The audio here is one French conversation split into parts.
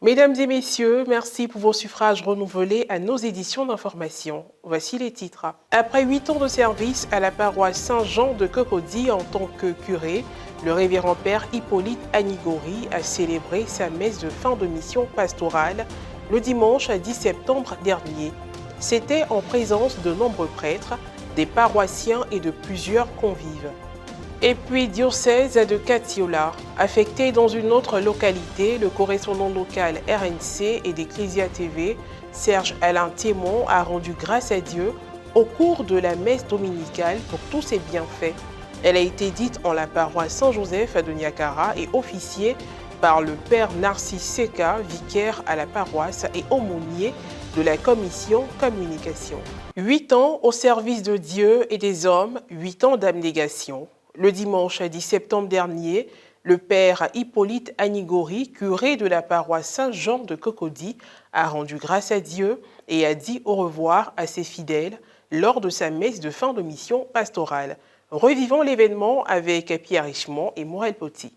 Mesdames et messieurs, merci pour vos suffrages renouvelés à nos éditions d'information. Voici les titres. Après 8 ans de service à la paroisse Saint-Jean de Cocody en tant que curé, le révérend père Hippolyte Anigori a célébré sa messe de fin de mission pastorale le dimanche 10 septembre dernier. C'était en présence de nombreux prêtres, des paroissiens et de plusieurs convives. Et puis, diocèse de Catiola, affecté dans une autre localité, le correspondant local RNC et d'Ecclesia TV, Serge Alain Thémon, a rendu grâce à Dieu au cours de la messe dominicale pour tous ses bienfaits. Elle a été dite en la paroisse Saint-Joseph de Niakara et officiée par le père Narcisse Seka, vicaire à la paroisse et aumônier de la commission communication. 8 ans au service de Dieu et des hommes, 8 ans d'abnégation. Le dimanche 10 septembre dernier, le père Hippolyte Anigori, curé de la paroisse Saint-Jean de Cocody, a rendu grâce à Dieu et a dit au revoir à ses fidèles lors de sa messe de fin de mission pastorale. Revivons l'événement avec Pierre Richemont et Morel Poty.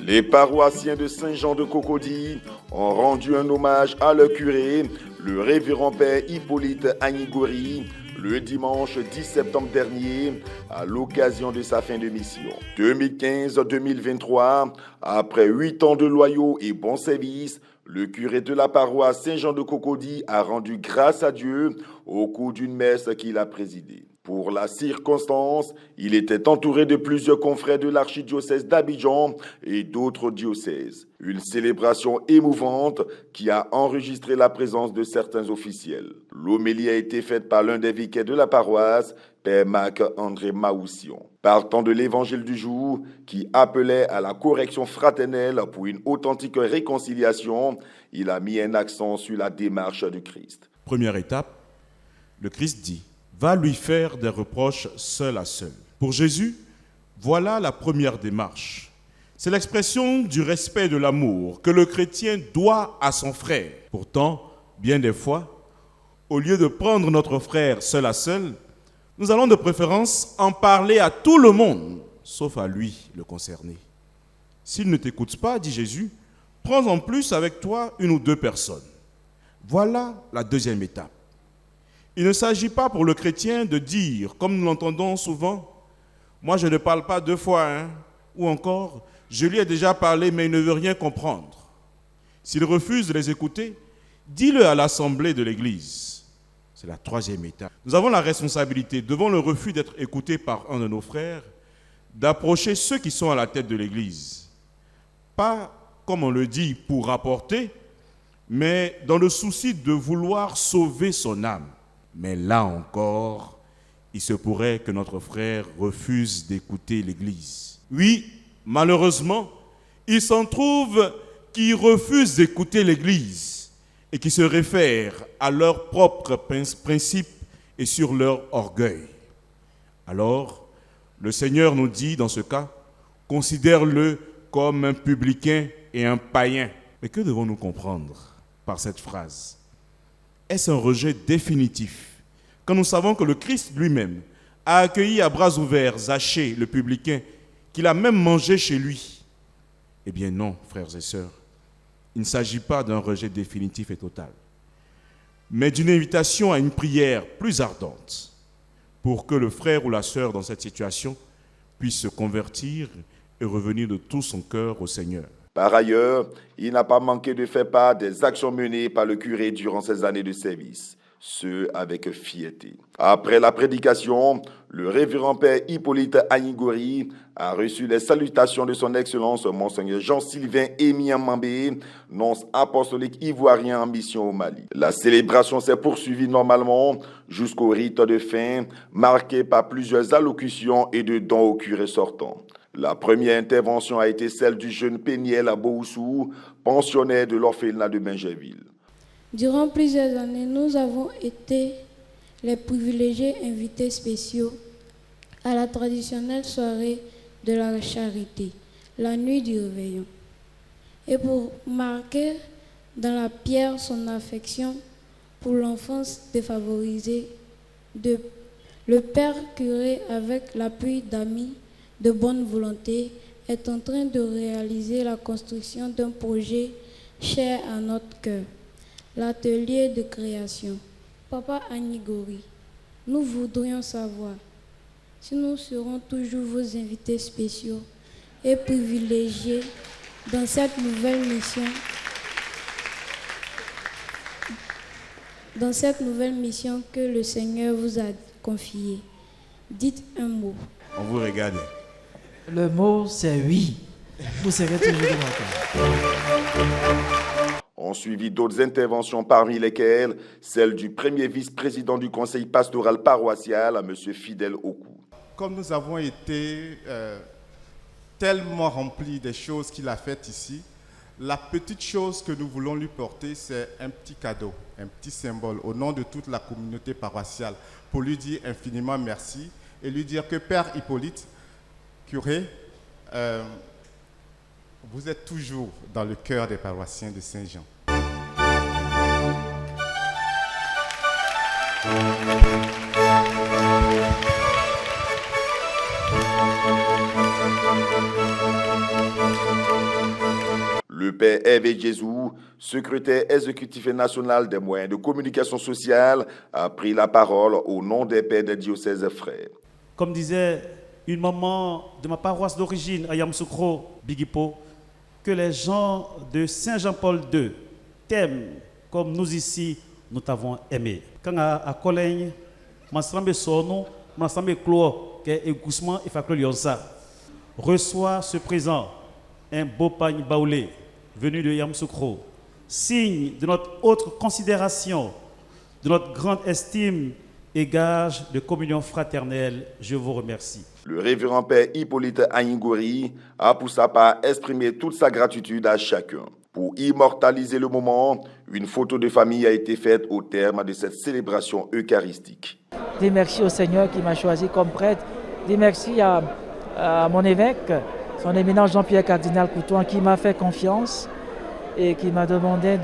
Les paroissiens de Saint-Jean de Cocody ont rendu un hommage à leur curé, le révérend père Hippolyte Anigori, le dimanche 10 septembre dernier, à l'occasion de sa fin de mission. 2015-2023, après 8 ans de loyaux et bons services, le curé de la paroisse Saint-Jean de Cocody a rendu grâce à Dieu au cours d'une messe qu'il a présidée. Pour la circonstance, il était entouré de plusieurs confrères de l'archidiocèse d'Abidjan et d'autres diocèses. Une célébration émouvante qui a enregistré la présence de certains officiels. L'homélie a été faite par l'un des vicaires de la paroisse, Père Marc-André Maoussian. Partant de l'évangile du jour qui appelait à la correction fraternelle pour une authentique réconciliation, il a mis un accent sur la démarche du Christ. Première étape, le Christ dit: va lui faire des reproches seul à seul. Pour Jésus, voilà la première démarche. C'est l'expression du respect et de l'amour que le chrétien doit à son frère. Pourtant, bien des fois, au lieu de prendre notre frère seul à seul, nous allons de préférence en parler à tout le monde, sauf à lui, le concerné. S'il ne t'écoute pas, dit Jésus, prends en plus avec toi 1 ou 2 personnes. Voilà la deuxième étape. Il ne s'agit pas pour le chrétien de dire, comme nous l'entendons souvent, « Moi, je ne parle pas 2 fois, ou encore, « Je lui ai déjà parlé, mais il ne veut rien comprendre. » S'il refuse de les écouter, dis-le à l'assemblée de l'Église. C'est la troisième étape. Nous avons la responsabilité, devant le refus d'être écoutés par un de nos frères, d'approcher ceux qui sont à la tête de l'Église. Pas, comme on le dit, pour rapporter, mais dans le souci de vouloir sauver son âme. Mais là encore, il se pourrait que notre frère refuse d'écouter l'Église. Oui, malheureusement, il s'en trouve qui refusent d'écouter l'Église et qui se réfèrent à leurs propres principes et sur leur orgueil. Alors, le Seigneur nous dit dans ce cas, considère-le comme un publicain et un païen. Mais que devons-nous comprendre par cette phrase? Est-ce un rejet définitif quand nous savons que le Christ lui-même a accueilli à bras ouverts Zachée, le publicain, qu'il a même mangé chez lui? Eh bien non, frères et sœurs, il ne s'agit pas d'un rejet définitif et total, mais d'une invitation à une prière plus ardente pour que le frère ou la sœur dans cette situation puisse se convertir et revenir de tout son cœur au Seigneur. Par ailleurs, il n'a pas manqué de faire part des actions menées par le curé durant ces années de service, ce avec fierté. Après la prédication, le révérend père Hippolyte Anigori a reçu les salutations de son Excellence Monseigneur Jean-Sylvain Émile Mambé, nonce apostolique ivoirien en mission au Mali. La célébration s'est poursuivie normalement jusqu'au rite de fin, marqué par plusieurs allocutions et de dons au curé sortant. La première intervention a été celle du jeune Péniel Boussou, pensionnaire de l'orphelinat de Bingerville. Durant plusieurs années, nous avons été les privilégiés invités spéciaux à la traditionnelle soirée de la charité, la nuit du réveillon. Et pour marquer dans la pierre son affection pour l'enfance défavorisée, Le père curé, avec l'appui d'amis de bonne volonté, est en train de réaliser la construction d'un projet cher à notre cœur, l'atelier de création. Papa Anigori, nous voudrions savoir si nous serons toujours vos invités spéciaux et privilégiés dans cette nouvelle mission que le Seigneur vous a confiée. Dites un mot. On vous regarde. Le mot, c'est oui. Vous serez toujours de ma part. Ont suivi d'autres interventions, parmi lesquelles celle du premier vice-président du conseil pastoral paroissial, M. Fidèle Okou. Comme nous avons été tellement remplis des choses qu'il a faites ici, la petite chose que nous voulons lui porter, c'est un petit cadeau, un petit symbole au nom de toute la communauté paroissiale pour lui dire infiniment merci et lui dire que Père Hippolyte, curé, vous êtes toujours dans le cœur des paroissiens de Saint-Jean. Le père Hervé Jésus, secrétaire exécutif national des moyens de communication sociale, a pris la parole au nom des pères des diocèses frères. Comme disait une maman de ma paroisse d'origine à Yamoussoukro, Bigipo, que les gens de Saint-Jean-Paul II t'aiment comme nous ici, nous t'avons aimé. Quand à Cologne, m'ensemble sono, m'ensemble clo, que égousement et faclo lionsa, reçoit ce présent, un beau pagne baoulé, venu de Yamoussoukro, signe de notre haute considération, de notre grande estime et gage de communion fraternelle. Je vous remercie. Le révérend père Hippolyte Anigori a pour sa part exprimé toute sa gratitude à chacun. Pour immortaliser le moment, une photo de famille a été faite au terme de cette célébration eucharistique. Dis merci au Seigneur qui m'a choisi comme prêtre. Dis merci à mon évêque, son éminence Jean-Pierre Cardinal Couton, qui m'a fait confiance et qui m'a demandé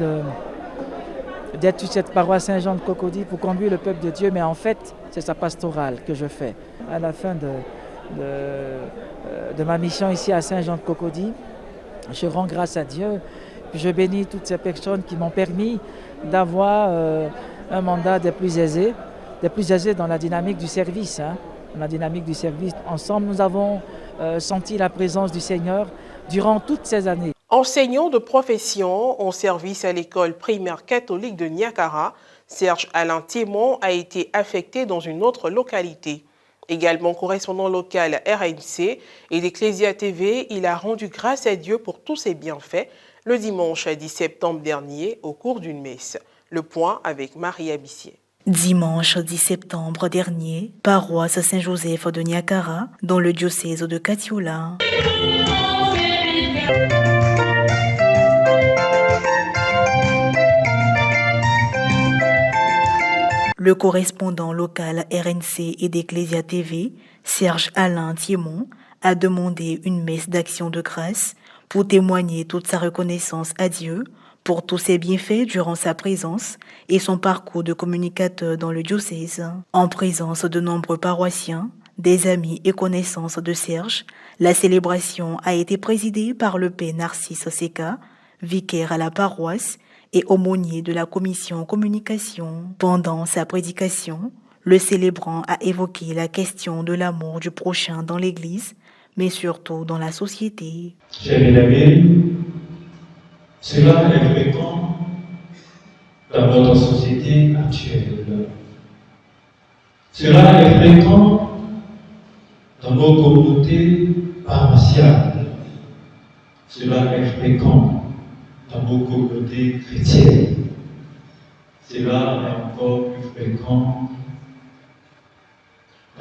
d'être sur cette paroisse Saint-Jean de Cocody pour conduire le peuple de Dieu. Mais en fait, c'est sa pastorale que je fais. À la fin de ma mission ici à Saint-Jean de Cocody, je rends grâce à Dieu. Puis je bénis toutes ces personnes qui m'ont permis d'avoir un mandat des plus aisés dans la dynamique du service. Dans la dynamique du service. Ensemble, nous avons senti la présence du Seigneur durant toutes ces années. Enseignant de profession en service à l'école primaire catholique de Niakara, Serge Alain Thiémon a été affecté dans une autre localité. Également correspondant local à RNC et d'Ecclesia TV, il a rendu grâce à Dieu pour tous ses bienfaits le dimanche 10 septembre dernier au cours d'une messe. Le point avec Marie Abissier. Dimanche 10 septembre dernier, paroisse Saint-Joseph de Niakara, dans le diocèse de Katiola. Le correspondant local RNC et d'Ecclesia TV, Serge Alain Thiémon, a demandé une messe d'action de grâce pour témoigner toute sa reconnaissance à Dieu pour tous ses bienfaits durant sa présence et son parcours de communicateur dans le diocèse. En présence de nombreux paroissiens, des amis et connaissances de Serge, la célébration a été présidée par le père Narcisse Seka, vicaire à la paroisse et aumônier de la commission communication. Pendant sa prédication, le célébrant a évoqué la question de l'amour du prochain dans l'Église, mais surtout dans la société. Chers amis, cela est fréquent dans notre société actuelle. Cela est fréquent dans nos communautés paroissiales. Cela est fréquent dans nos communautés chrétiennes. Cela est encore plus fréquent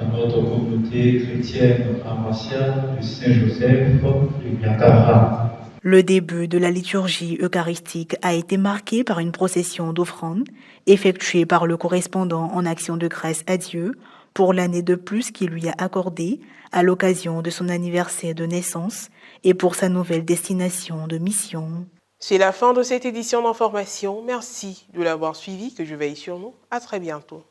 dans notre communauté chrétienne paroissiale de Saint-Joseph de Niakara. Le début de la liturgie eucharistique a été marqué par une procession d'offrandes effectuée par le correspondant en action de grâce à Dieu pour l'année de plus qu'il lui a accordée à l'occasion de son anniversaire de naissance et pour sa nouvelle destination de mission. C'est la fin de cette édition d'information. Merci de l'avoir suivi. Que je veille sur nous. À très bientôt.